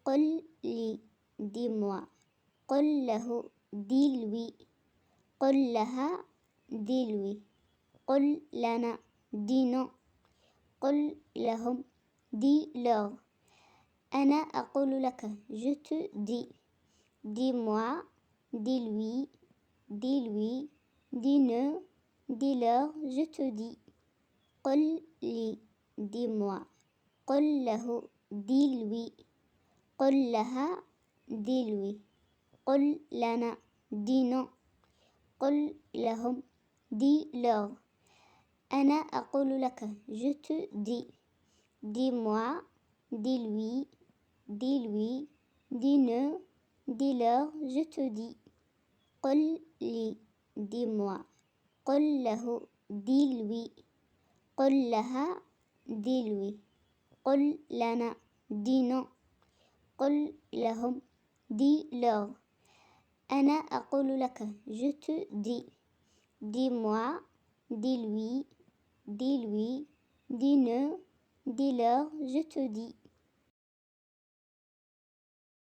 قل لي dis-moi. قل له dis-lui. قل لها dis-lui. قل لنا dis-nous. قل لهم dis-leur. أنا أقول لك je te dis. Dis-moi, dis-lui, dis-lui, dis-ne, dis-leur, je te dis. قل لي dis-moi. قل له dis-lui. قل لها dis-lui. قل لنا dis-nous. قل لهم dis-leur. أنا أقول لك je te dis. Dis-moi, dis-lui, dis-lui, dis-ne, dis-leur, je te dis. قل لي dis-moi. قل له dis-lui. قل لها dis-lui. قل لنا dis-nous. قل لهم dis-leur. أنا أقول لك je te dis. Dis-moi, dis-lui, dis-lui, dis-ne, dis-leur, je te dis.